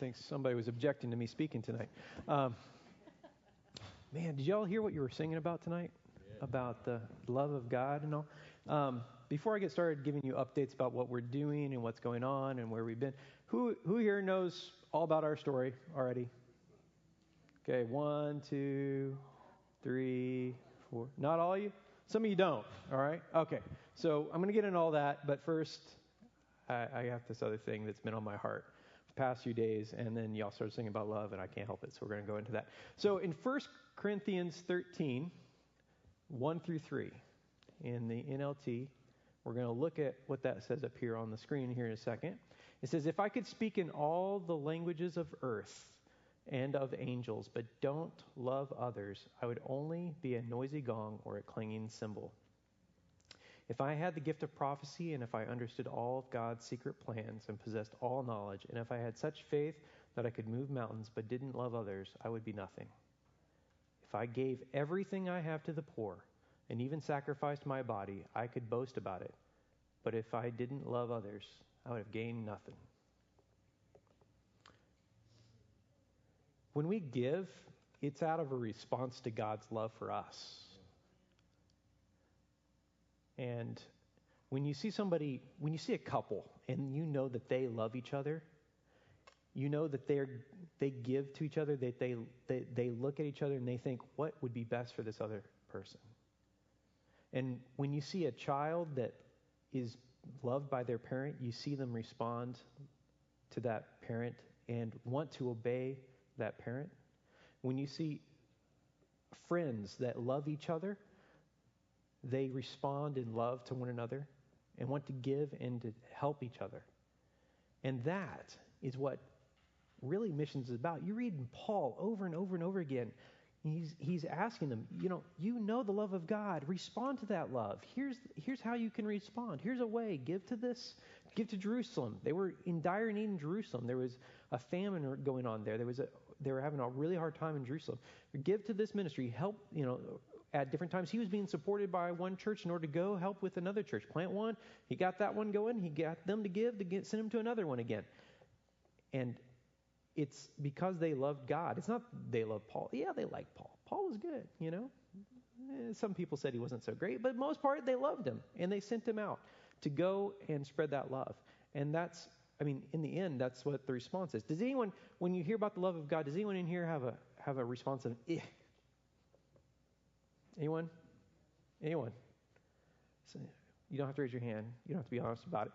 think somebody was objecting to me speaking tonight. Man, did y'all hear what you were singing about tonight? Yeah. About the love of God and all? Before I get started giving you updates about what we're doing and what's going on and where we've been, who here knows all about our story already? Okay, 1, 2, 3, 4. Not all of you? Some of you don't, all right? Okay, so I'm going to get into all that, but first, I have this other thing that's been on my heart the past few days, and then y'all started singing about love, and I can't help it, so we're going to go into that. So in 1 Corinthians 13, 1 through 3, in the NLT, we're going to look at what that says up here on the screen here in a second. It says, if I could speak in all the languages of earth and of angels, but don't love others, I would only be a noisy gong or a clanging cymbal. If I had the gift of prophecy, and if I understood all of God's secret plans and possessed all knowledge, and if I had such faith that I could move mountains but didn't love others, I would be nothing. If I gave everything I have to the poor, and even sacrificed my body, I could boast about it. But if I didn't love others, I would have gained nothing. When we give, it's out of a response to God's love for us. And when you see a couple, and you know that they love each other, you know that they give to each other, that they look at each other and they think, what would be best for this other person? And when you see a child that is loved by their parent, you see them respond to that parent and want to obey that parent. When you see friends that love each other, they respond in love to one another and want to give and to help each other. And that is what really missions is about. You read Paul over and over and over again. He's asking them, you know the love of God. Respond to that love. Here's how you can respond. Here's a way. Give to this. Give to Jerusalem. They were in dire need in Jerusalem. There was a famine going on there. They were having a really hard time in Jerusalem. Give to this ministry. Help, at different times. He was being supported by one church in order to go help with another church. Plant one. He got that one going. He got them to give send him to another one again. And it's because they loved God. It's not they loved Paul. Yeah, they liked Paul. Paul was good, Some people said he wasn't so great, but most part they loved him, and they sent him out to go and spread that love. And in the end, that's what the response is. Does anyone, when you hear about the love of God, does anyone in here have a response of, eh? Anyone? So you don't have to raise your hand. You don't have to be honest about it.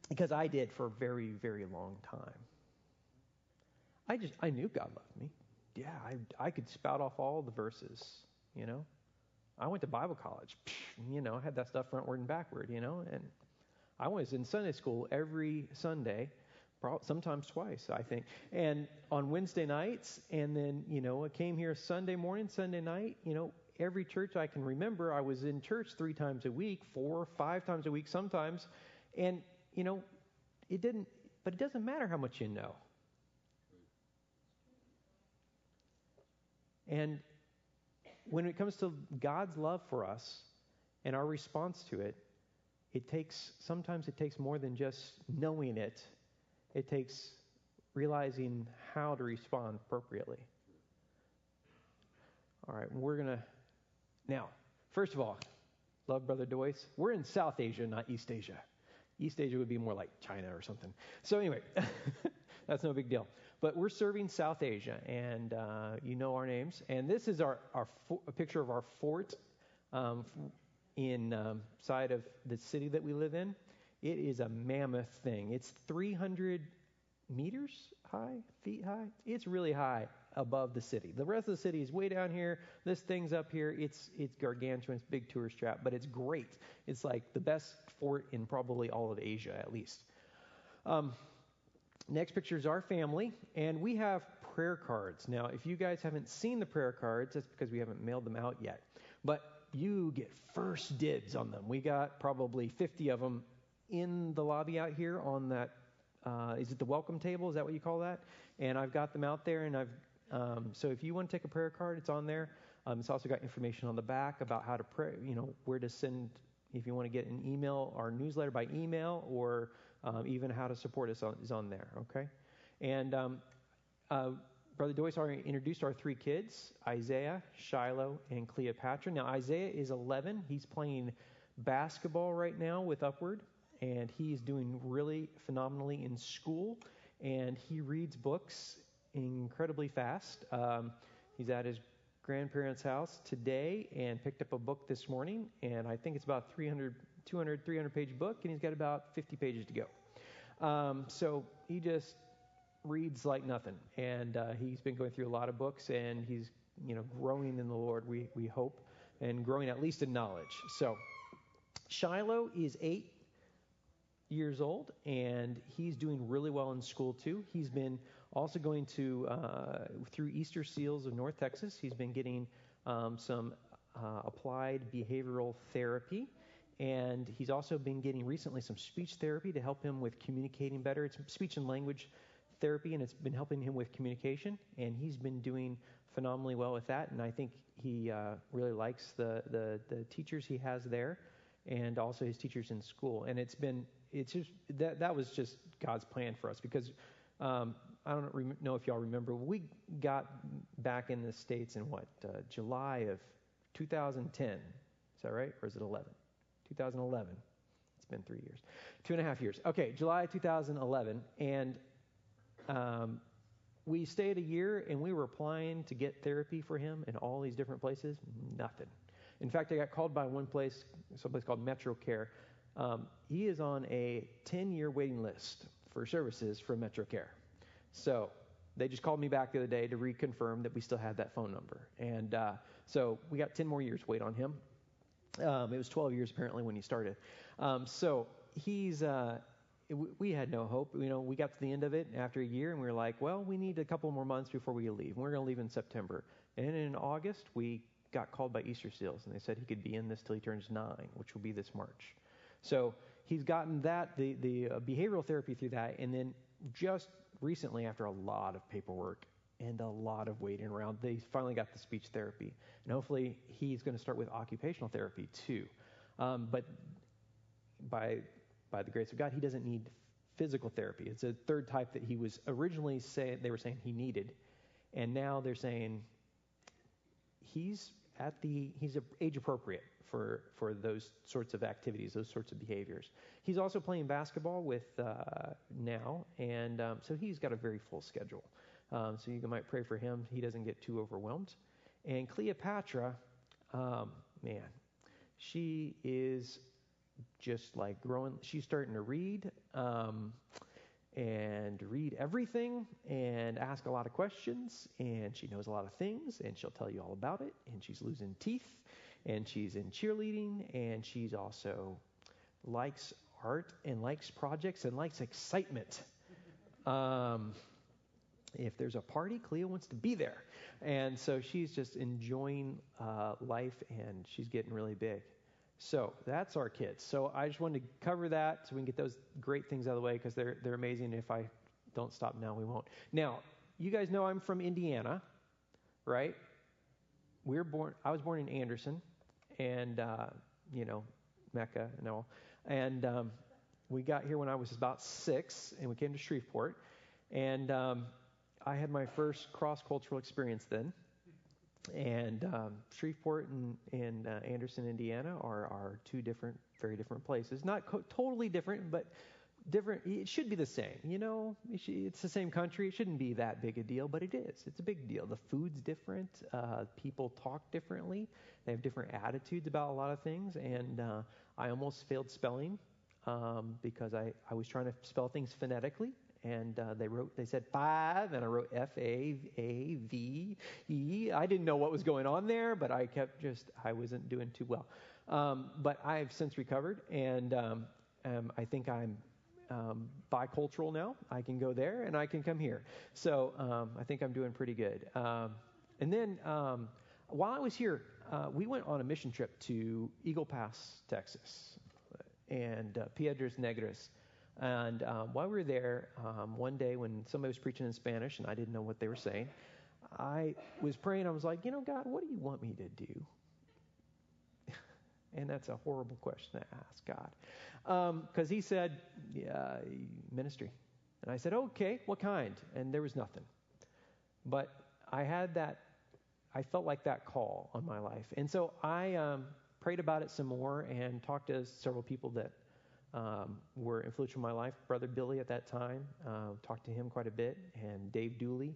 Because I did for a very, very long time. I knew God loved me. Yeah, I could spout off all the verses, I went to Bible college, I had that stuff frontward and backward, and I was in Sunday school every Sunday, sometimes twice, I think, and on Wednesday nights, and then, I came here Sunday morning, Sunday night, every church I can remember, I was in church 3 times a week, 4 or 5 times a week sometimes, and, it doesn't matter how much you know. And when it comes to God's love for us and our response to it, sometimes it takes more than just knowing it. It takes realizing how to respond appropriately. All right, now, first of all, love Brother Doyce. We're in South Asia, not East Asia. East Asia would be more like China or something. So anyway, that's no big deal. But we're serving South Asia, and you know our names. And this is a picture of our fort inside of the city that we live in. It is a mammoth thing. It's 300 feet high. It's really high above the city. The rest of the city is way down here. This thing's up here. It's gargantuan. It's a big tourist trap, but it's great. It's like the best fort in probably all of Asia, at least. Next picture is our family, and we have prayer cards. Now, if you guys haven't seen the prayer cards, that's because we haven't mailed them out yet. But you get first dibs on them. We got probably 50 of them in the lobby out here on that, is it the welcome table? Is that what you call that? And I've got them out there, and so if you want to take a prayer card, it's on there. It's also got information on the back about how to pray, where to send, if you want to get an email or newsletter by email, or even how to support us is on there, okay? And Brother Doyce already introduced our 3 kids, Isaiah, Shiloh, and Cleopatra. Now, Isaiah is 11. He's playing basketball right now with Upward, and he's doing really phenomenally in school, and he reads books incredibly fast. He's at his grandparents' house today and picked up a book this morning, and I think it's about 300-page book, and he's got about 50 pages to go. So he just reads like nothing, and he's been going through a lot of books, and he's growing in the Lord, we hope, and growing at least in knowledge. So Shiloh is 8 years old, and he's doing really well in school too. He's been also going to through Easter Seals of North Texas. He's been getting some applied behavioral therapy, and he's also been getting recently some speech therapy to help him with communicating better. It's speech and language therapy, and it's been helping him with communication, and he's been doing phenomenally well with that. And I think he really likes the teachers he has there, and also his teachers in school. And that was just God's plan for us, because I don't know if y'all remember, we got back in the States in July of 2010. Is that right? Or is it 11? 2011. It's been 3 years. 2.5 years. Okay, July 2011. And we stayed a year, and we were applying to get therapy for him in all these different places. Nothing. In fact, I got called by someplace called Metro Care. He is on a 10-year waiting list for services from Metro Care. So they just called me back the other day to reconfirm that we still had that phone number. And so we got 10 more years wait on him. It was 12 years apparently when he started. So we had no hope. We got to the end of it after a year, and we were like, well, we need a couple more months before we leave. And we're going to leave in September. And in August, we got called by Easter Seals, and they said he could be in this till he turns 9, which will be this March. So he's gotten that, the behavioral therapy through that, and then just recently, after a lot of paperwork and a lot of waiting around, they finally got the speech therapy. And hopefully he's going to start with occupational therapy too. But by the grace of God, he doesn't need physical therapy. It's a third type that he was originally they were saying he needed, and now they're saying he's age appropriate for those sorts of activities, those sorts of behaviors. He's also playing basketball with now, and so he's got a very full schedule. So you might pray for him. He doesn't get too overwhelmed. And Cleopatra, man, she is just like growing. She's starting to read and read everything and ask a lot of questions, and she knows a lot of things, and she'll tell you all about it. And she's losing teeth, and she's in cheerleading, and she's also likes art and likes projects and likes excitement. If there's a party, Cleo wants to be there. And so she's just enjoying life, and she's getting really big. So that's our kids. So I just wanted to cover that so we can get those great things out of the way, because they're amazing. If I don't stop now, we won't. Now, you guys know I'm from Indiana, right? I was born in Anderson, and Mecca and all. And we got here when I was about 6, and we came to Shreveport. And I had my first cross-cultural experience then. And Shreveport and Anderson, Indiana are two very different places. Not totally different, but different. It should be the same. It's the same country. It shouldn't be that big a deal, but it is. It's a big deal. The food's different. People talk differently. They have different attitudes about a lot of things. And I almost failed spelling because I was trying to spell things phonetically. And they said 5, and I wrote F-A-V-E. I didn't know what was going on there, but I wasn't doing too well. But I've since recovered, and I think I'm bicultural now. I can go there, and I can come here. So I think I'm doing pretty good. And then while I was here, we went on a mission trip to Eagle Pass, Texas, and Piedras Negras. And while we were there, one day when somebody was preaching in Spanish and I didn't know what they were saying, I was praying. I was like, God, what do you want me to do? And that's a horrible question to ask God. Because he said, ministry. And I said, okay, what kind? And there was nothing. But I felt like that call on my life. And so I prayed about it some more and talked to several people that were influential in my life. Brother Billy at that time, talked to him quite a bit, and Dave Dooley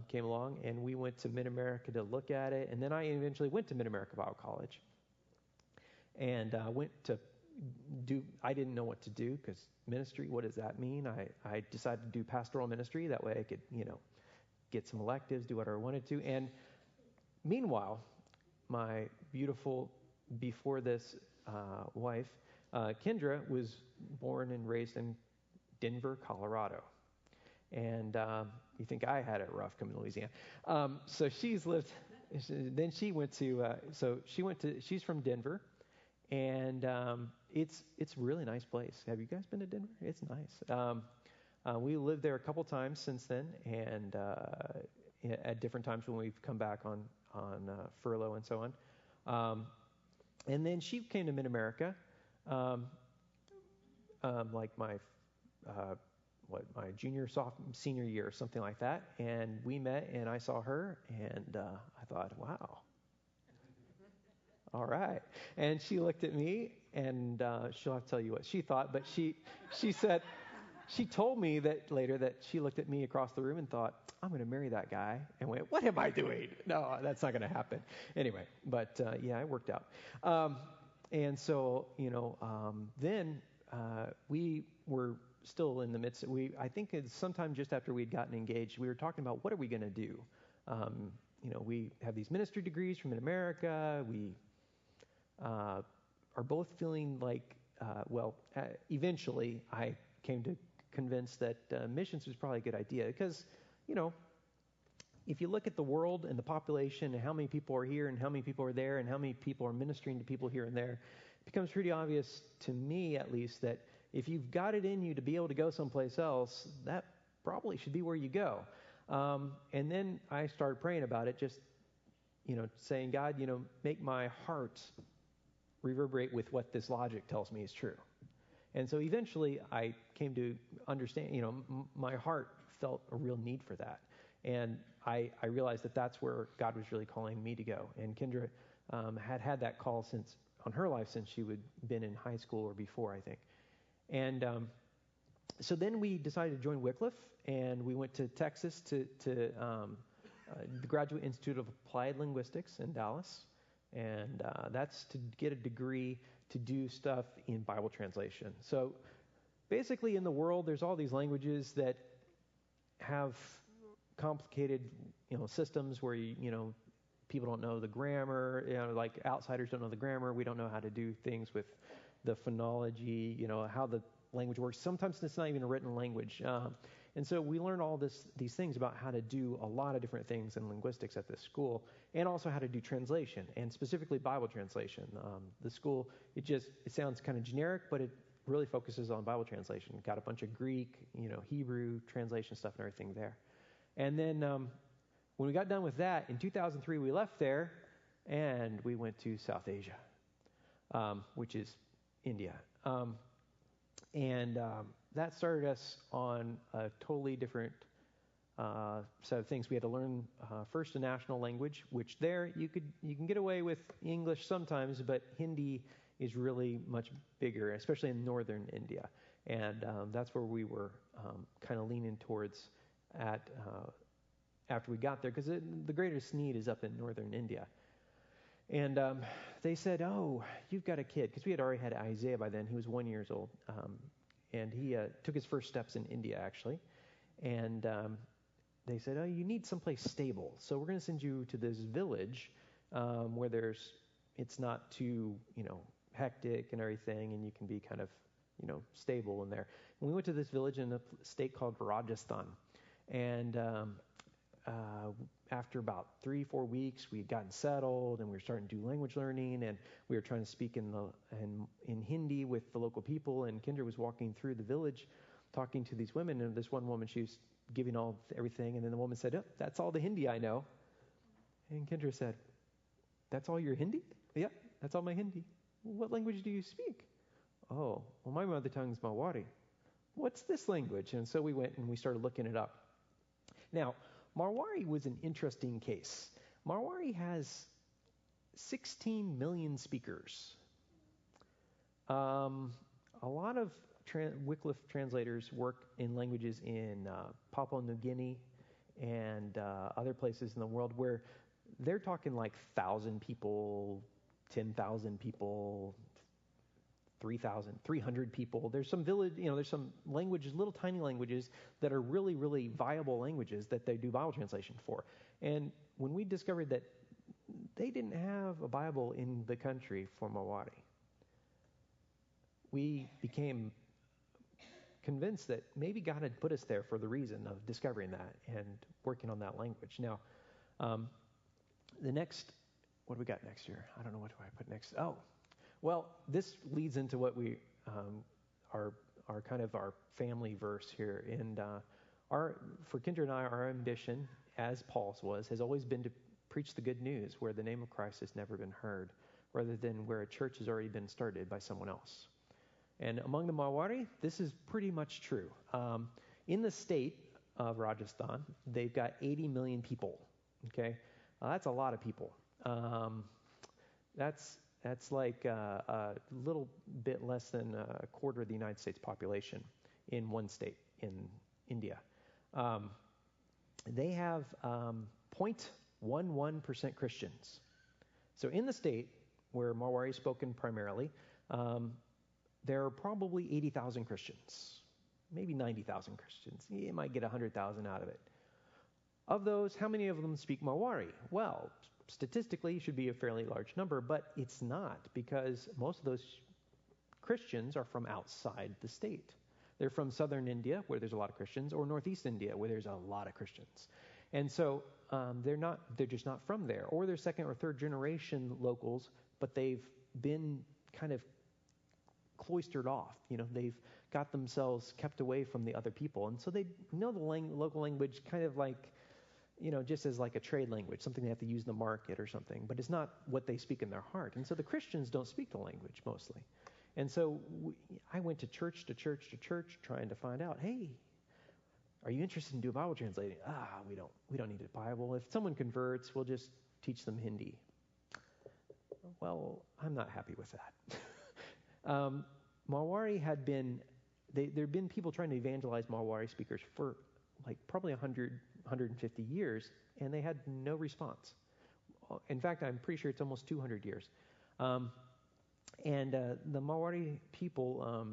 came along, and we went to Mid-America to look at it. And then I eventually went to Mid-America Bible College and went to I didn't know what to do, because ministry, what does that mean? I decided to do pastoral ministry. That way I could, get some electives, do whatever I wanted to. And meanwhile, my beautiful, before this wife, Kendra, was born and raised in Denver, Colorado. And you think I had it rough coming to Louisiana. So she's lived, then she went to, she's from Denver. And it's a really nice place. Have you guys been to Denver? It's nice. We lived there a couple times since then, and at different times when we've come back on furlough and so on. And then she came to Mid-America, like my senior year, something like that. And we met, and I saw her, and I thought, wow. All right. And she looked at me, and she'll have to tell you what she thought, but she said, she told me that later that she looked at me across the room and thought, I'm going to marry that guy, and went, what am I doing? No, that's not going to happen. Anyway, but yeah, it worked out. And so, then we were still in the midst of, I think it's sometime just after we'd gotten engaged, we were talking about what are we going to do? We have these ministry degrees from Mid-America. We are both feeling like, eventually I came to convince that missions was probably a good idea, because, if you look at the world and the population and how many people are here and how many people are there and how many people are ministering to people here and there, it becomes pretty obvious to me, at least, that if you've got it in you to be able to go someplace else, that probably should be where you go. And then I started praying about it, just, saying, God, make my heart reverberate with what this logic tells me is true. And so eventually I came to understand, my heart felt a real need for that. And I realized that that's where God was really calling me to go. And Kendra had that call on her life since she had been in high school or before, I think. And so then we decided to join Wycliffe, and we went to Texas to the Graduate Institute of Applied Linguistics in Dallas. And that's to get a degree to do stuff in Bible translation. So basically in the world, there's all these languages that have complicated, systems where, people don't know the grammar, like outsiders don't know the grammar. We don't know how to do things with the phonology, how the language works. Sometimes it's not even a written language. And so we learn all these things about how to do a lot of different things in linguistics at this school, and also how to do translation, and specifically Bible translation. The school, it sounds kind of generic, but it really focuses on Bible translation. Got a bunch of Greek, Hebrew translation stuff and everything there. And then when we got done with that, in 2003, we left there, and we went to South Asia, which is India. That started us on a totally different set of things. We had to learn first a national language, which there you can get away with English sometimes, but Hindi is really much bigger, especially in northern India. And that's where we were kind of leaning towards after we got there, because the greatest need is up in northern India. And they said, oh, you've got a kid, because we had already had Isaiah by then. He was 1 year old. And he took his first steps in India, actually. And they said, oh, you need someplace stable. So we're going to send you to this village where it's not too, hectic and everything, and you can be kind of, stable in there. And we went to this village in a state called Rajasthan. And after about 3-4 weeks, we had gotten settled, and we were starting to do language learning, and we were trying to speak in Hindi with the local people. And Kendra was walking through the village, talking to these women, and this one woman, she was giving everything, and then the woman said, oh, that's all the Hindi I know. And Kendra said, that's all your Hindi? Yeah, that's all my Hindi. What language do you speak? Oh, well, my mother tongue is Mawari. what's this language? And so we went and we started looking it up. Now, Marwari was an interesting case. Marwari has 16 million speakers. A lot of Wycliffe translators work in languages in Papua New Guinea and other places in the world where they're talking like 1,000 people, 10,000 people, 3,000, 300 people. There's some village, there's some languages, little tiny languages that are really, really viable languages that they do Bible translation for. And when we discovered that they didn't have a Bible in the country for Marwari, we became convinced that maybe God had put us there for the reason of discovering that and working on that language. Now, the next, what do we got next year? I don't know, what do I put next? Oh, well, this leads into what we our kind of our family verse here. And for Kendra and I, our ambition, as Paul's was, has always been to preach the good news where the name of Christ has never been heard, rather than where a church has already been started by someone else. And among the Marwari, this is pretty much true. In the state of Rajasthan, they've got 80 million people. Okay, that's a lot of people. That's like a little bit less than a quarter of the United States population in one state in India. They have 0.11% Christians. So in the state where Marwari is spoken primarily, there are probably 80,000 Christians, maybe 90,000 Christians. You might get 100,000 out of it. Of those, how many of them speak Marwari? Well, statistically, it should be a fairly large number, but it's not, because most of those Christians are from outside the state. They're from southern India, where there's a lot of Christians, or northeast India, where there's a lot of Christians. And so they're just not from there. Or they're second or third generation locals, but they've been kind of cloistered off. They've got themselves kept away from the other people. And so they know the local language kind of like, just as like a trade language, something they have to use in the market or something, but it's not what they speak in their heart. And so the Christians don't speak the language mostly. And so I went to church trying to find out, hey, are you interested in doing Bible translating? We don't need a Bible. If someone converts, we'll just teach them Hindi. Well, I'm not happy with that. Marwari there'd been people trying to evangelize Marwari speakers for like probably 150 years, and they had no response. In fact, I'm pretty sure it's almost 200 years. And the Marwari people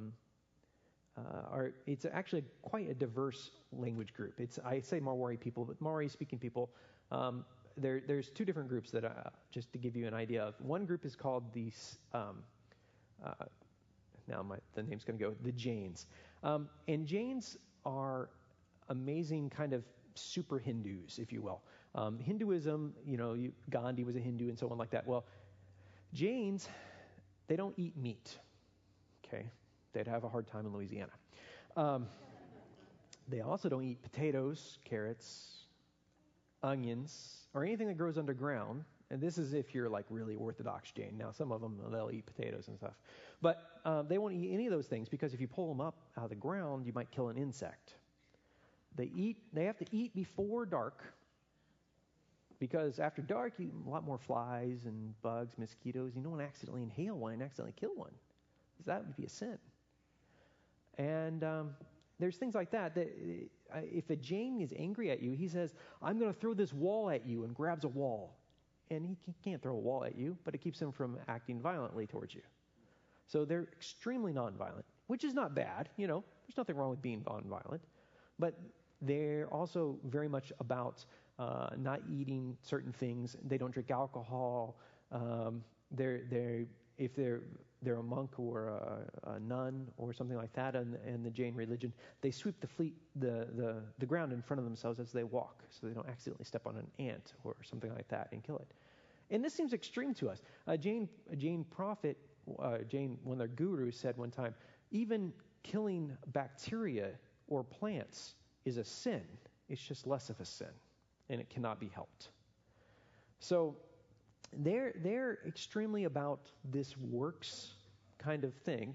it's actually quite a diverse language group. I say Marwari people, but Marwari-speaking people, there's two different groups that, just to give you an idea of. One group is called the name's going to go, the Jains. And Jains are amazing kind of super Hindus, if you will. Hinduism, Gandhi was a Hindu and so on like that. Well, Jains, they don't eat meat. Okay? They'd have a hard time in Louisiana. They also don't eat potatoes, carrots, onions, or anything that grows underground. And this is if you're like really Orthodox Jain. Now, some of them, they'll eat potatoes and stuff. But they won't eat any of those things, because if you pull them up out of the ground, you might kill an insect. They have to eat before dark, because after dark, a lot more flies and bugs, mosquitoes. You don't want to accidentally inhale one and accidentally kill one, because that would be a sin. And there's things like that. If a Jain is angry at you, he says, I'm going to throw this wall at you, and grabs a wall. And he can't throw a wall at you, but it keeps him from acting violently towards you. So they're extremely nonviolent, which is not bad. There's nothing wrong with being nonviolent. But they're also very much about not eating certain things. They don't drink alcohol. If they're a monk or a nun or something like that in the Jain religion, they sweep the ground in front of themselves as they walk, so they don't accidentally step on an ant or something like that and kill it. And this seems extreme to us. A Jain prophet, one of their gurus, said one time, even killing bacteria or plants is a sin. It's just less of a sin, and it cannot be helped. So they're extremely about this works kind of thing,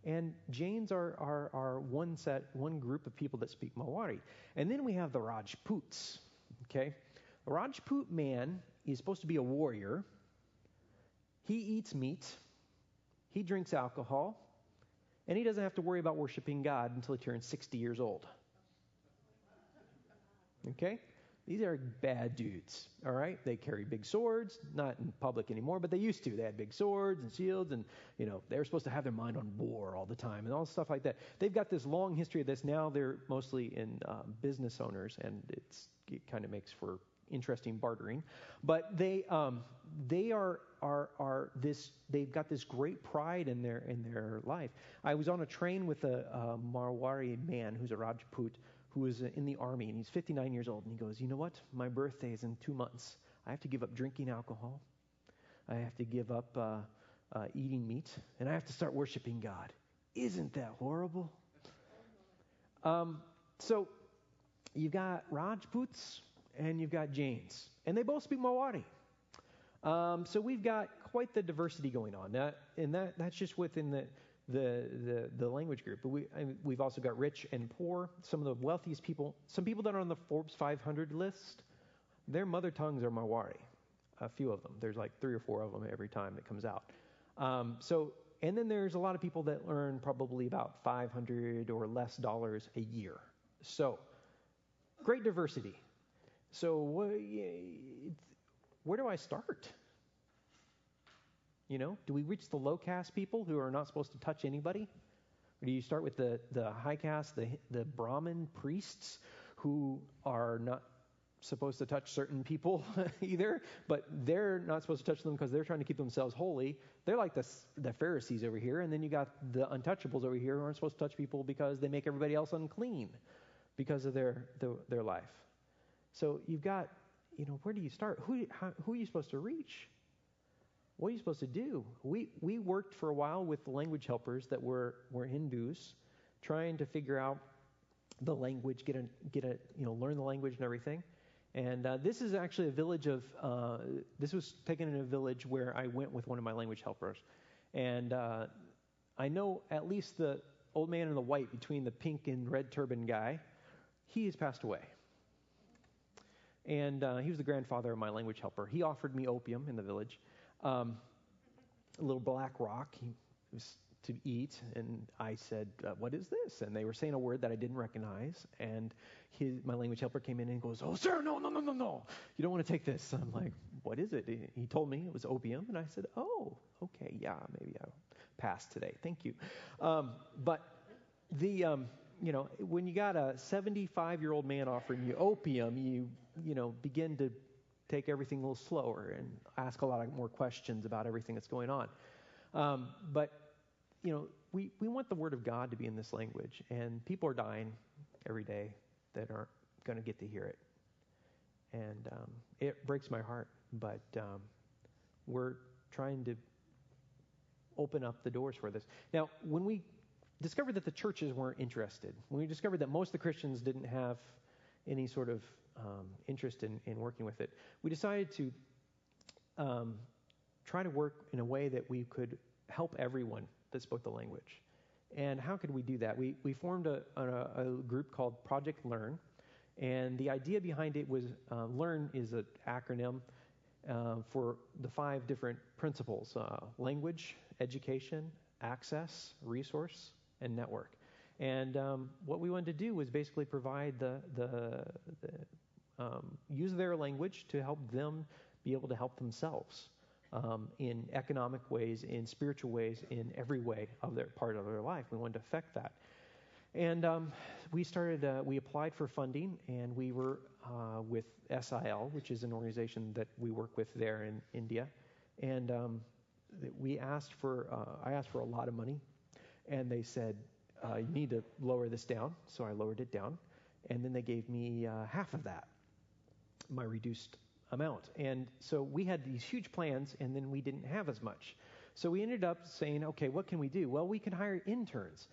And Jains are one group of people that speak Marathi. And then we have the Rajputs. Okay? A Rajput man is supposed to be a warrior. He eats meat. He drinks alcohol. And he doesn't have to worry about worshiping God until he turns 60 years old. Okay? These are bad dudes, all right? They carry big swords, not in public anymore, but they used to. They had big swords and shields, and, they were supposed to have their mind on war all the time and all stuff like that. They've got this long history of this. Now they're mostly in business owners, and it kind of makes for interesting bartering. But they are this. They've got this great pride in their life. I was on a train with a Marwari man who's a Rajput, who is in the army, and he's 59 years old, and he goes, you know what? My birthday is in 2 months. I have to give up drinking alcohol. I have to give up eating meat, and I have to start worshiping God. Isn't that horrible? So you've got Rajputs and you've got Jains, and they both speak Marathi. So we've got quite the diversity going on. That's just within the language group. But we've also got rich and poor. Some of the wealthiest people, some people that are on the Forbes 500 list, their mother tongues are Marathi. A few of them. There's like 3 or 4 of them every time it comes out. And then there's a lot of people that earn probably about $500 or less a year. So great diversity. So where do I start? Do we reach the low caste people who are not supposed to touch anybody? Or do you start with the high caste, the Brahmin priests who are not supposed to touch certain people either, but they're not supposed to touch them because they're trying to keep themselves holy? They're like the Pharisees over here, and then you got the untouchables over here who aren't supposed to touch people because they make everybody else unclean because of their life. So you've got, where do you start? Who are you supposed to reach? What are you supposed to do? We worked for a while with the language helpers that were Hindus, trying to figure out the language, learn the language and everything. And this is actually a village this was taken in a village where I went with one of my language helpers. And I know at least the old man in the white between the pink and red turban guy, he has passed away. And he was the grandfather of my language helper. He offered me opium in the village. A little black rock was to eat, and I said, what is this? And they were saying a word that I didn't recognize, and my language helper came in and goes, oh, sir, no, you don't want to take this. I'm like, what is it? He told me it was opium, and I said, oh, okay, yeah, maybe I'll pass today. Thank you. But when you got a 75-year-old man offering you opium, you begin to take everything a little slower and ask a lot more questions about everything that's going on. But we want the Word of God to be in this language, and people are dying every day that aren't going to get to hear it. And it breaks my heart, but we're trying to open up the doors for this. Now, when we discovered that the churches weren't interested, when we discovered that most of the Christians didn't have any sort of interest in working with it, we decided to try to work in a way that we could help everyone that spoke the language. And how could we do that? We formed a group called Project Learn, and the idea behind it was Learn is an acronym for the 5 different principles: language, education, access, resource, and network. And what we wanted to do was basically provide use their language to help them be able to help themselves in economic ways, in spiritual ways, in every way of their part of their life. We wanted to affect that. And we applied for funding, and we were with SIL, which is an organization that we work with there in India. And I asked for a lot of money, and they said, you need to lower this down. So I lowered it down, and then they gave me half of that, my reduced amount. And so we had these huge plans, and then we didn't have as much. So we ended up saying, okay, what can we do? Well, we can hire interns.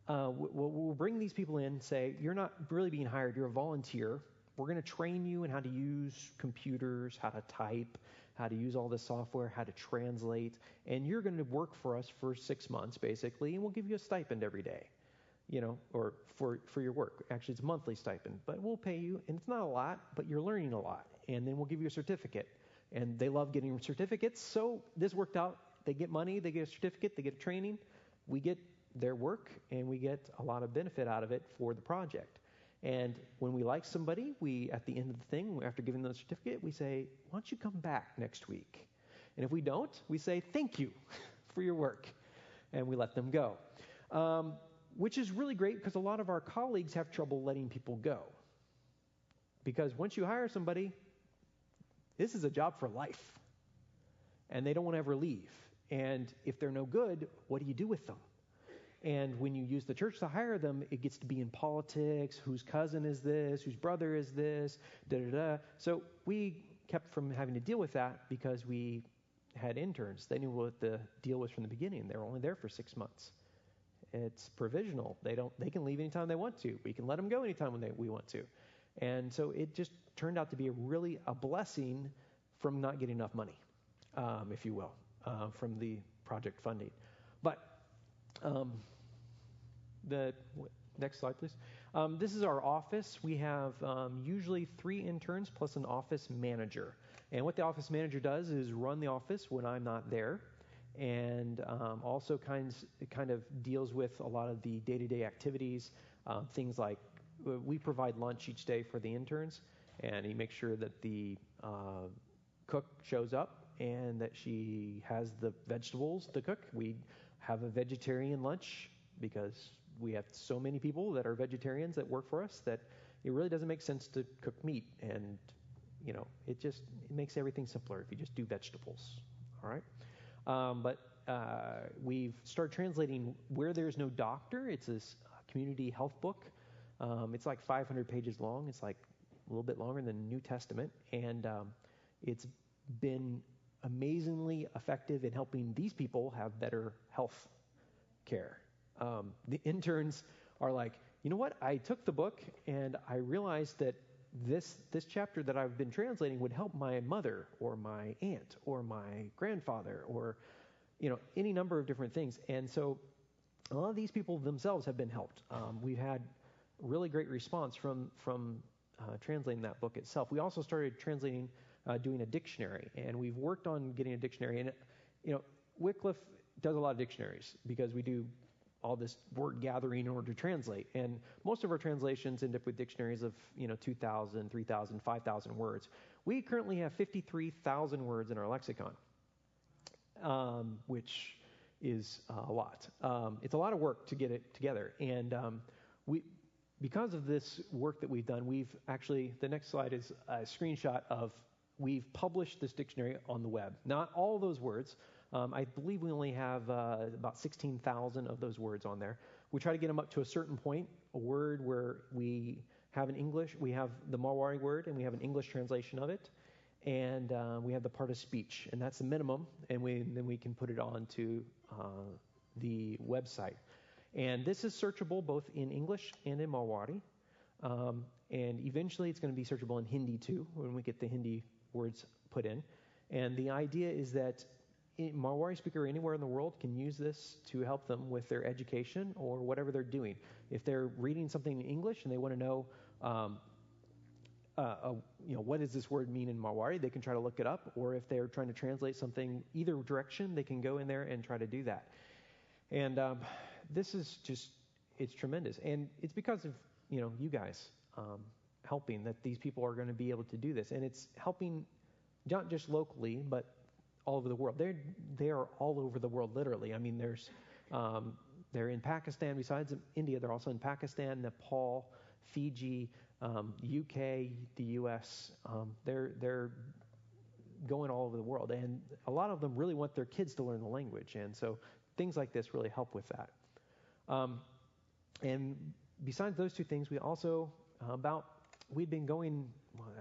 We'll bring these people in, say, you're not really being hired, you're a volunteer. We're going to train you in how to use computers, how to type, how to use all this software, how to translate, and you're going to work for us for 6 months, basically, and we'll give you a stipend every day, or for your work. Actually, it's a monthly stipend, but we'll pay you, and it's not a lot, but you're learning a lot, and then we'll give you a certificate. And they love getting certificates, so this worked out. They get money, they get a certificate, they get a training, we get their work, and we get a lot of benefit out of it for the project. And when we like somebody, we, at the end of the thing, after giving them the certificate, we say, why don't you come back next week? And if we don't, we say, thank you for your work. And we let them go. Which is really great because a lot of our colleagues have trouble letting people go. Because once you hire somebody, this is a job for life. And they don't want to ever leave. And if they're no good, what do you do with them? And when you use the church to hire them, it gets to be in politics. Whose cousin is this? Whose brother is this? Da-da-da. So we kept from having to deal with that because we had interns. They knew what the deal was from the beginning. They were only there for 6 months. It's provisional. They can leave anytime they want to. We can let them go anytime we want to. And so it just turned out to be a blessing from not getting enough money, if you will, from the project funding. But the next slide, please. This is our office. We have usually 3 interns plus an office manager. And what the office manager does is run the office when I'm not there, and also kind of deals with a lot of the day-to-day activities, things like we provide lunch each day for the interns, and he makes sure that the cook shows up and that she has the vegetables to cook. We have a vegetarian lunch because we have so many people that are vegetarians that work for us that it really doesn't make sense to cook meat, and it makes everything simpler if you just do vegetables. All right, but we've started translating Where There's No Doctor. It's this community health book. It's like 500 pages long. It's like a little bit longer than the New Testament, and it's been amazingly effective in helping these people have better health care. The interns are like, you know what? I took the book and I realized that this chapter that I've been translating would help my mother or my aunt or my grandfather or any number of different things. And so a lot of these people themselves have been helped. We've had really great response from translating that book itself. We also started translating, doing a dictionary, and we've worked on getting a dictionary. And Wycliffe does a lot of dictionaries because we do all this word gathering in order to translate. And most of our translations end up with dictionaries of 2,000, 3,000, 5,000 words. We currently have 53,000 words in our lexicon, which is a lot. It's a lot of work to get it together. And because of this work that we've done, the next slide is a screenshot of, we've published this dictionary on the web. Not all those words. I believe we only have about 16,000 of those words on there. We try to get them up to a certain point, a word where we have we have the Marwari word, and we have an English translation of it, and we have the part of speech, and that's the minimum, and then we can put it onto the website. And this is searchable both in English and in Marwari, and eventually it's going to be searchable in Hindi too, when we get the Hindi words put in. And the idea is that Marwari speaker anywhere in the world can use this to help them with their education or whatever they're doing. If they're reading something in English and they want to know, what does this word mean in Marwari, they can try to look it up. Or if they're trying to translate something either direction, they can go in there and try to do that. And this is it's tremendous. And it's because of, you guys helping that these people are going to be able to do this. And it's helping not just locally, but all over the world. They are all over the world, literally. I mean, they're in Pakistan. Besides India, they're also in Pakistan, Nepal, Fiji, UK, the US. They're going all over the world, and a lot of them really want their kids to learn the language, and so things like this really help with that. And besides those two things, we also we'd been going.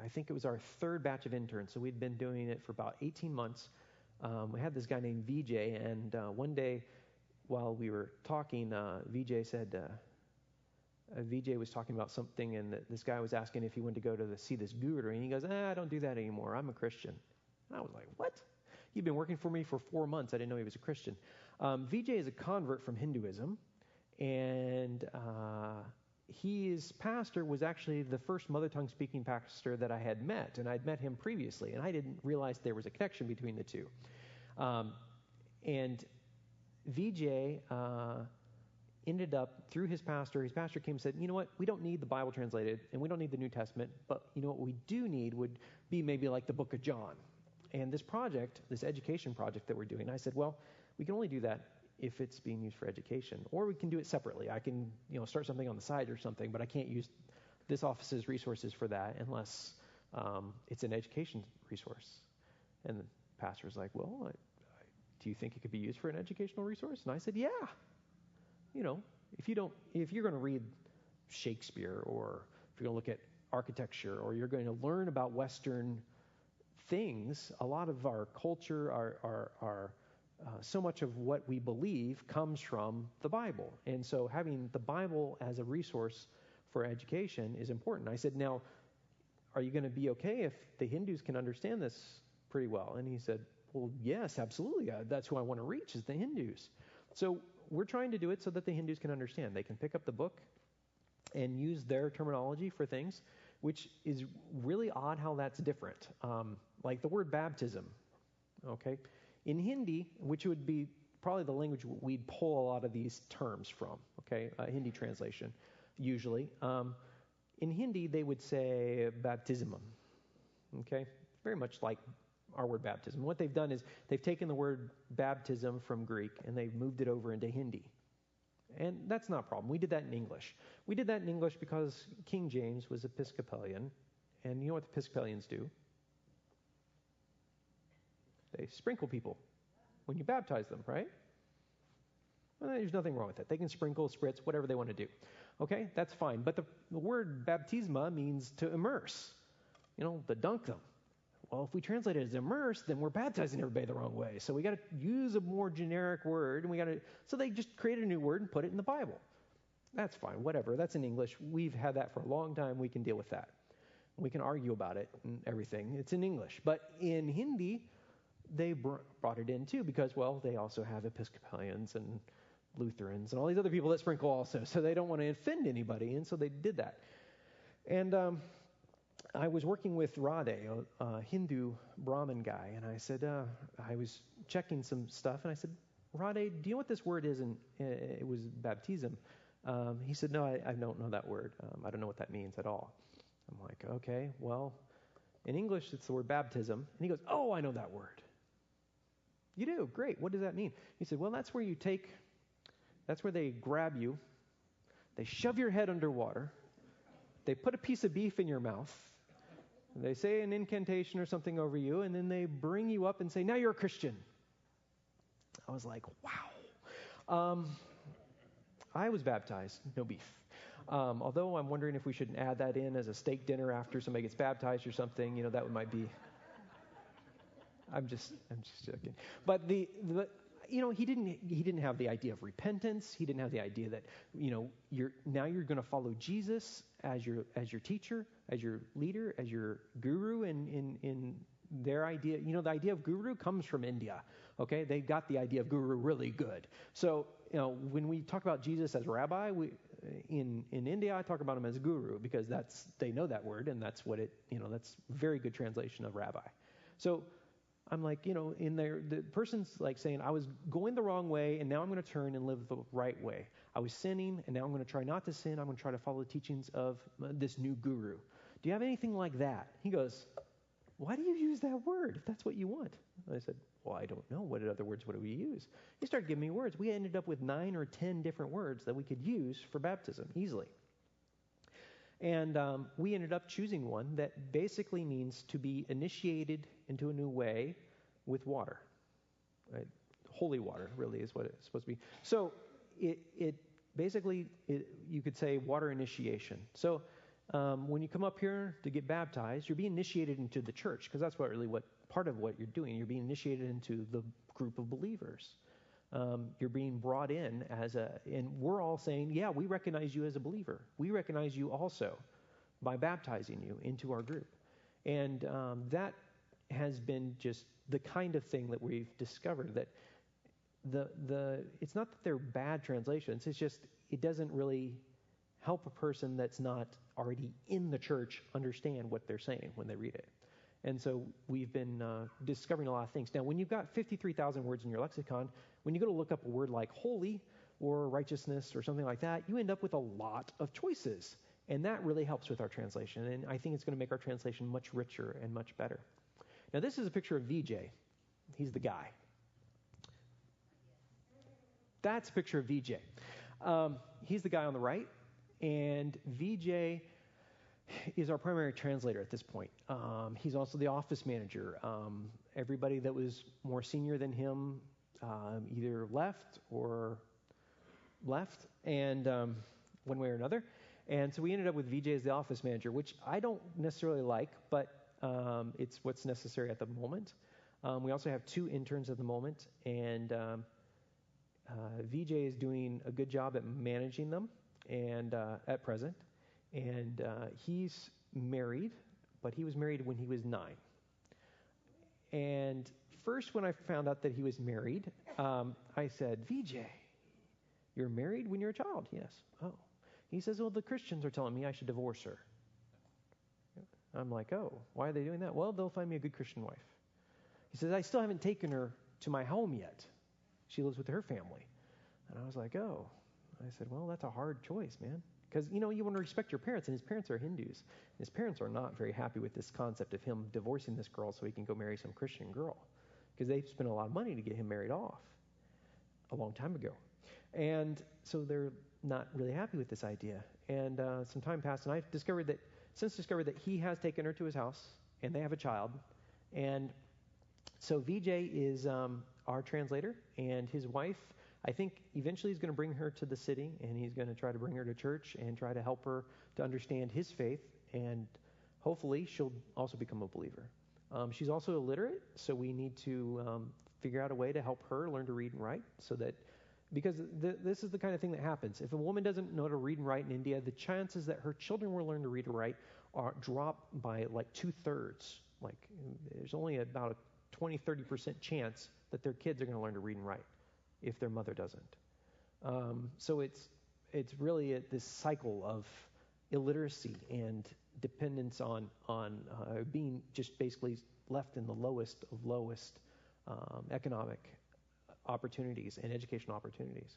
I think it was our 3rd batch of interns, so we'd been doing it for about 18 months. We had this guy named VJ, and one day while we were talking, VJ was talking about something, and this guy was asking if he wanted to go to see this guru, and he goes, I don't do that anymore. I'm a Christian. And I was like, what? He'd been working for me for 4 months. I didn't know he was a Christian. Vijay is a convert from Hinduism, and his pastor was actually the first mother tongue speaking pastor that I had met, and I'd met him previously, and I didn't realize there was a connection between the two. And Vijay ended up, through his pastor came and said, you know what, we don't need the Bible translated, and we don't need the New Testament, but you know what we do need would be maybe like the book of John. And this project, this education project that we're doing, I said, well, we can only do that if it's being used for education, or we can do it separately. I can, start something on the side or something, but I can't use this office's resources for that unless it's an education resource. And the pastor was like, well, do you think it could be used for an educational resource? And I said, yeah. If you're going to read Shakespeare, or if you're going to look at architecture, or you're going to learn about Western things, a lot of our culture, our so much of what we believe comes from the Bible. And so having the Bible as a resource for education is important. I said, now, are you going to be okay if the Hindus can understand this pretty well? And he said, well, yes, absolutely. That's who I want to reach, is the Hindus. So we're trying to do it so that the Hindus can understand. They can pick up the book and use their terminology for things, which is really odd how that's different. Like the word baptism, okay? In Hindi, which would be probably the language we'd pull a lot of these terms from, okay? Hindi translation, usually. In Hindi, they would say baptismum, okay? Very much like our word baptism. What they've done is they've taken the word baptism from Greek and they've moved it over into Hindi. And that's not a problem. We did that in English. We did that in English because King James was Episcopalian. And you know what the Episcopalians do? They sprinkle people when you baptize them, right? Well, there's nothing wrong with that. They can sprinkle, spritz, whatever they want to do. Okay, that's fine. But the word baptisma means to immerse, to dunk them. Well, if we translate it as immerse, then we're baptizing everybody the wrong way. So we got to use a more generic word, and so they just created a new word and put it in the Bible. That's fine, whatever. That's in English. We've had that for a long time. We can deal with that. We can argue about it and everything. It's in English. But in Hindi, they brought it in too because, well, they also have Episcopalians and Lutherans and all these other people that sprinkle also. So they don't want to offend anybody, and so they did that. And I was working with Radhe, a Hindu Brahmin guy, and I said, I was checking some stuff, and I said, Radhe, do you know what this word is? And it was baptism. He said, no, I don't know that word. I don't know what that means at all. I'm like, okay, well, in English, it's the word baptism. And he goes, oh, I know that word. You do? Great. What does that mean? He said, well, that's where they grab you, they shove your head underwater, they put a piece of beef in your mouth, they say an incantation or something over you, and then they bring you up and say, now you're a Christian. I was like, wow. I was baptized, no beef. Although I'm wondering if we should add that in as a steak dinner after somebody gets baptized or something, that might be. I'm just joking. But he didn't have the idea of repentance. He didn't have the idea that, you're going to follow Jesus as your teacher, as your leader, as your guru, in their idea. The idea of guru comes from India. Okay, they got the idea of guru really good. So, when we talk about Jesus as rabbi, in India, I talk about him as guru because they know that word, and that's what that's very good translation of rabbi. So I'm like, in there, the person's like saying, I was going the wrong way, and now I'm going to turn and live the right way. I was sinning, and now I'm going to try not to sin. I'm going to try to follow the teachings of this new guru. Do you have anything like that? He goes, why do you use that word if that's what you want? And I said, well, I don't know. What other words would we use? He started giving me words. We ended up with 9 or 10 different words that we could use for baptism easily. And we ended up choosing one that basically means to be initiated into a new way with water. Right? Holy water, really, is what it's supposed to be. So it basically, you could say water initiation. So when you come up here to get baptized, you're being initiated into the church, because that's what part of what you're doing. You're being initiated into the group of believers. You're being brought in and we're all saying, yeah, we recognize you as a believer. We recognize you also by baptizing you into our group. And that has been just the kind of thing that we've discovered, that it's not that they're bad translations, it's just it doesn't really help a person that's not already in the church understand what they're saying when they read it. And so we've been discovering a lot of things. Now, when you've got 53,000 words in your lexicon, when you go to look up a word like holy or righteousness or something like that, you end up with a lot of choices. And that really helps with our translation. And I think it's going to make our translation much richer and much better. Now, this is a picture of VJ. He's the guy. That's a picture of VJ. He's the guy on the right. And VJ is our primary translator at this point. He's also the office manager. Everybody that was more senior than him either left, and one way or another. And so we ended up with VJ as the office manager, which I don't necessarily like, but it's what's necessary at the moment. We also have 2 interns at the moment, and VJ is doing a good job at managing them and at present. And he's married, but he was married when he was 9. And first, when I found out that he was married, I said, VJ, you're married when you're a child? Yes. Oh. He says, well, the Christians are telling me I should divorce her. I'm like, oh, why are they doing that? Well, they'll find me a good Christian wife. He says, I still haven't taken her to my home yet. She lives with her family. And I was like, oh. I said, well, that's a hard choice, man. Because, you want to respect your parents, and his parents are Hindus. His parents are not very happy with this concept of him divorcing this girl so he can go marry some Christian girl. Because they've spent a lot of money to get him married off a long time ago. And so they're not really happy with this idea. And some time passed, and I've discovered that he has taken her to his house, and they have a child. And so VJ is our translator, and his wife, I think eventually he's going to bring her to the city, and he's going to try to bring her to church and try to help her to understand his faith, and hopefully she'll also become a believer. She's also illiterate, so we need to figure out a way to help her learn to read and write, so that because this is the kind of thing that happens. If a woman doesn't know how to read and write in India, the chances that her children will learn to read and write drop by like 2/3. Like there's only about a 20-30% chance that their kids are going to learn to read and write if their mother doesn't. So it's really this cycle of illiteracy and dependence on being just basically left in the lowest of lowest economic opportunities and educational opportunities.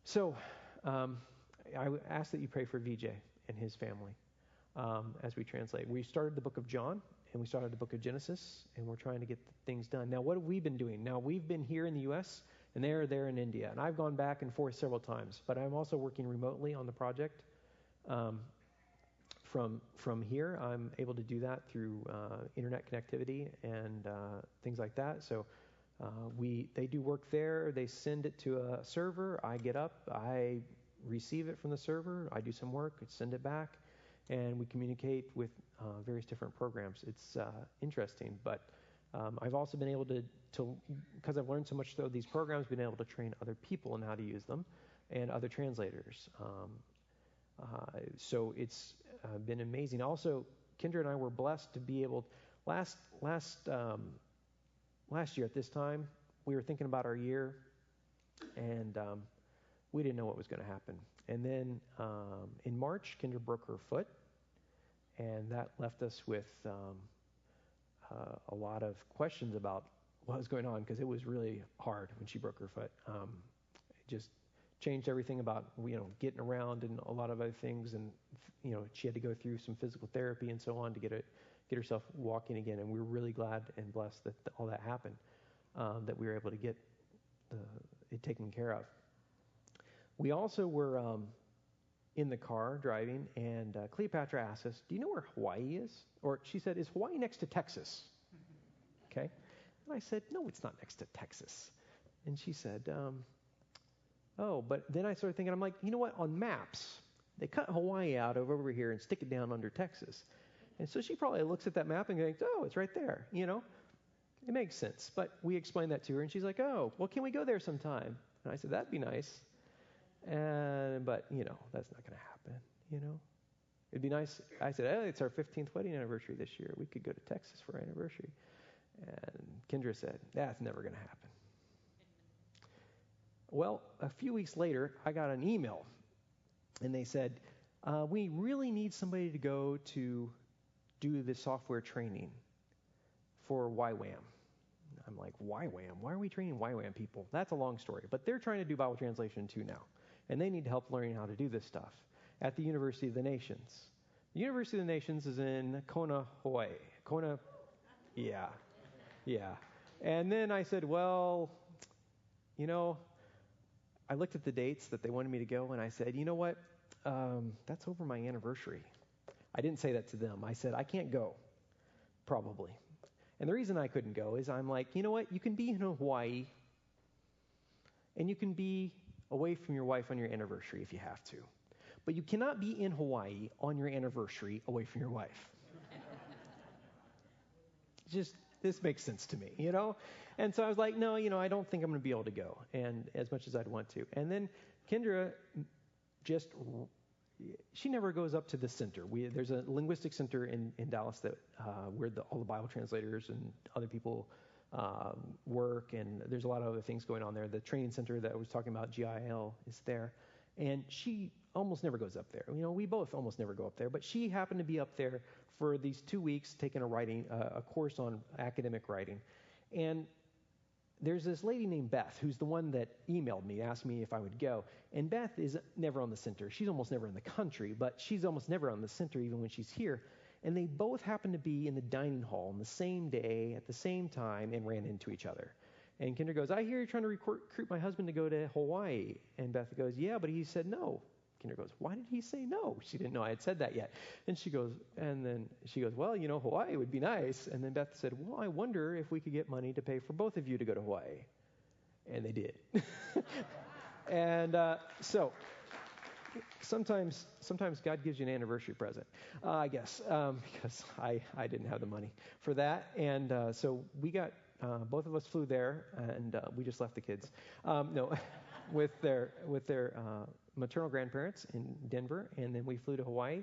So I ask that you pray for VJ and his family as we translate. We started the book of John, and we started the book of Genesis, and we're trying to get things done. Now, what have we been doing? Now, we've been here in the U.S., and they're there in India. And I've gone back and forth several times, but I'm also working remotely on the project. From here, I'm able to do that through internet connectivity and things like that. So they do work there. They send it to a server. I get up. I receive it from the server. I do some work. Send it back. And we communicate with various different programs. It's interesting, but I've also been able to, because I've learned so much through these programs, been able to train other people on how to use them and other translators. So it's been amazing. Also, Kendra and I were blessed to be able, last year at this time, we were thinking about our year, and we didn't know what was going to happen. And then in March, Kendra broke her foot, and that left us with a lot of questions about what was going on, because it was really hard when she broke her foot. It just changed everything about getting around and a lot of other things, and she had to go through some physical therapy and so on to get herself walking again. And we were really glad and blessed that all that happened, that we were able to get it taken care of. We also were in the car driving, and Cleopatra asked us, do you know where Hawaii is? Or she said, is Hawaii next to Texas? Okay. And I said, no, it's not next to Texas. And she said, oh, but then I started thinking, I'm like, you know what? On maps, they cut Hawaii out over here and stick it down under Texas. And so she probably looks at that map and goes, oh, it's right there. It makes sense. But we explained that to her, and she's like, oh, well, can we go there sometime? And I said, that'd be nice. But, that's not going to happen, It'd be nice. I said, oh, it's our 15th wedding anniversary this year. We could go to Texas for our anniversary. And Kendra said, that's never going to happen. Well, a few weeks later, I got an email, and they said, we really need somebody to go to do the software training for YWAM. I'm like, YWAM? Why are we training YWAM people? That's a long story. But they're trying to do Bible translation too now. And they need help learning how to do this stuff at the University of the Nations. The University of the Nations is in Kona, Hawaii. Kona, yeah. And then I said, well, I looked at the dates that they wanted me to go, and I said, you know what? That's over my anniversary. I didn't say that to them. I said, I can't go, probably. And the reason I couldn't go is I'm like, you know what? You can be in Hawaii, and you can be away from your wife on your anniversary if you have to. But you cannot be in Hawaii on your anniversary away from your wife. This makes sense to me, And so I was like, no, I don't think I'm going to be able to go, and as much as I'd want to. And then Kendra she never goes up to the center. There's a linguistic center in Dallas that where all the Bible translators and other people work, and there's a lot of other things going on there. The training center that I was talking about, GIL, is there. And she almost never goes up there. We both almost never go up there, but she happened to be up there for these 2 weeks taking a course on academic writing. And there's this lady named Beth who's the one that emailed me, asked me if I would go. And Beth is never on the center. She's almost never in the country, but she's almost never on the center even when she's here. And they both happened to be in the dining hall on the same day at the same time and ran into each other. And Kendra goes, I hear you're trying to recruit my husband to go to Hawaii. And Beth goes, yeah, but he said no. Kendra goes, why did he say no? She didn't know I had said that yet. And then she goes, well, Hawaii would be nice. And then Beth said, well, I wonder if we could get money to pay for both of you to go to Hawaii. And they did. And so sometimes God gives you an anniversary present, I guess, because I didn't have the money for that. And so we got, both of us flew there, and we just left the kids. With their maternal grandparents in Denver, and then we flew to Hawaii,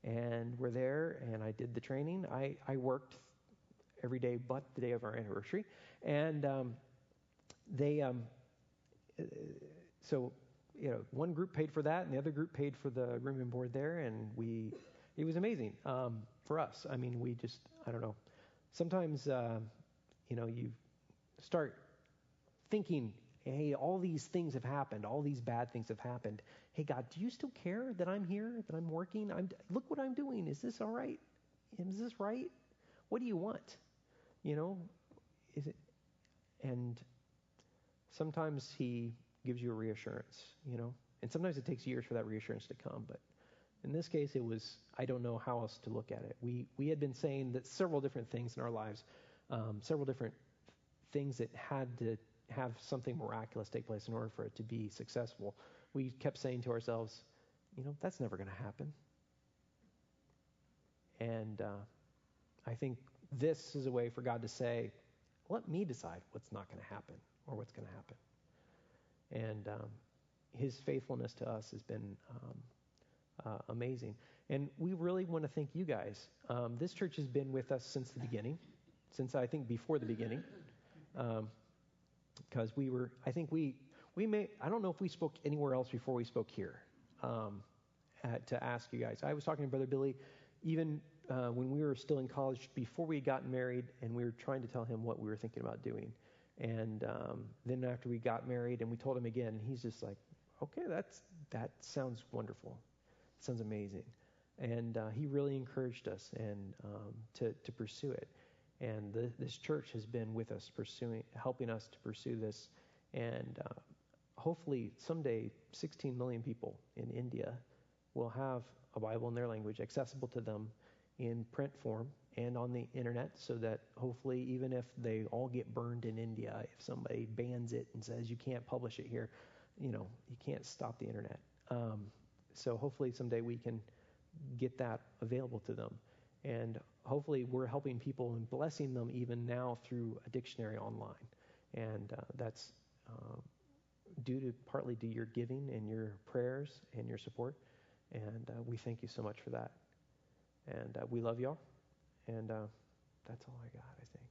and we're there, and I did the training. I worked every day but the day of our anniversary, and one group paid for that, and the other group paid for the room and board there, and it was amazing for us. I mean, I don't know. Sometimes, you start thinking, hey, all these things have happened. All these bad things have happened. Hey, God, do you still care that I'm here, that I'm working? Look what I'm doing. Is this all right? Is this right? What do you want? Is it? And sometimes he gives you a reassurance, and sometimes it takes years for that reassurance to come. But in this case, it was, I don't know how else to look at it. We had been saying that several different things in our lives, several different things that had to have something miraculous take place in order for it to be successful. We kept saying to ourselves, that's never going to happen. And I think this is a way for God to say, let me decide what's not going to happen or what's going to happen. And his faithfulness to us has been amazing. And we really want to thank you guys. This church has been with us since the beginning, since I think before the beginning. Because I don't know if we spoke anywhere else before we spoke here to ask you guys. I was talking to Brother Billy even when we were still in college, before we had gotten married, and we were trying to tell him what we were thinking about doing. And then after we got married and we told him again, and he's just like, okay, that sounds wonderful. It sounds amazing. And he really encouraged us and to pursue it. And this church has been with us, helping us to pursue this. And hopefully someday 16 million people in India will have a Bible in their language accessible to them in print form and on the internet, so that hopefully even if they all get burned in India, if somebody bans it and says you can't publish it here, you can't stop the internet. So hopefully someday we can get that available to them. And hopefully we're helping people and blessing them even now through a dictionary online. And that's partly due to your giving and your prayers and your support. And we thank you so much for that. And we love y'all. And that's all I got, I think.